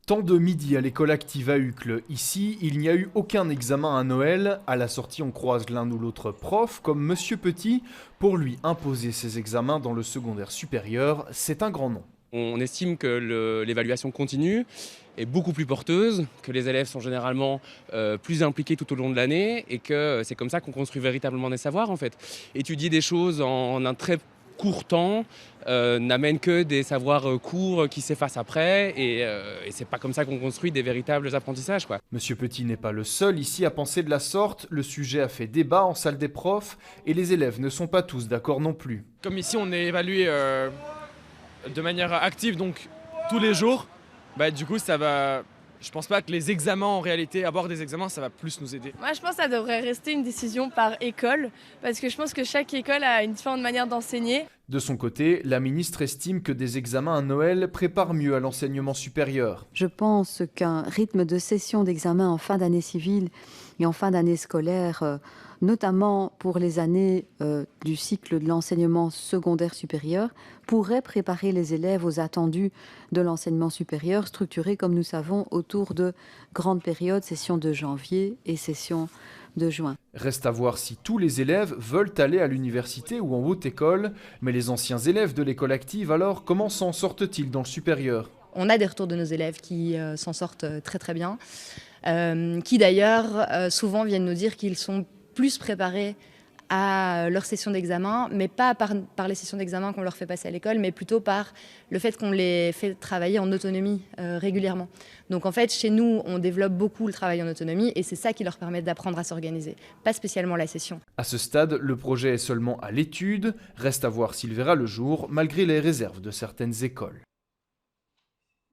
Temps de midi à l'école active à Uccle. Ici, il n'y a eu aucun examen à Noël. À la sortie, on croise l'un ou l'autre prof, comme Monsieur Petit. Pour lui, imposer ses examens dans le secondaire supérieur, c'est un grand nom. On estime que l'évaluation continue est beaucoup plus porteuse, que les élèves sont généralement plus impliqués tout au long de l'année et que c'est comme ça qu'on construit véritablement des savoirs en fait. Étudier des choses en un très court temps n'amène que des savoirs courts qui s'effacent après et c'est pas comme ça qu'on construit des véritables apprentissages, quoi. Monsieur Petit n'est pas le seul ici à penser de la sorte. Le sujet a fait débat en salle des profs et les élèves ne sont pas tous d'accord non plus. Comme ici on est évalué de manière active, donc tous les jours, du coup ça va. Je pense pas que les examens en réalité, avoir des examens, ça va plus nous aider. Moi je pense que ça devrait rester une décision par école, parce que je pense que chaque école a une différente manière d'enseigner. De son côté, la ministre estime que des examens à Noël préparent mieux à l'enseignement supérieur. Je pense qu'un rythme de session d'examen en fin d'année civile et en fin d'année scolaire, notamment pour les années du cycle de l'enseignement secondaire supérieur, pourrait préparer les élèves aux attendus de l'enseignement supérieur, structuré, comme nous savons, autour de grandes périodes, session de janvier et session de juin. Reste à voir si tous les élèves veulent aller à l'université ou en haute école, mais les anciens élèves de l'école active, alors, comment s'en sortent-ils dans le supérieur ? On a des retours de nos élèves qui s'en sortent très très bien, qui d'ailleurs souvent viennent nous dire qu'ils sont plus préparés à leur session d'examen, mais pas par les sessions d'examen qu'on leur fait passer à l'école, mais plutôt par le fait qu'on les fait travailler en autonomie régulièrement. Donc en fait, chez nous, on développe beaucoup le travail en autonomie et c'est ça qui leur permet d'apprendre à s'organiser, pas spécialement la session. À ce stade, le projet est seulement à l'étude, reste à voir s'il verra le jour, malgré les réserves de certaines écoles.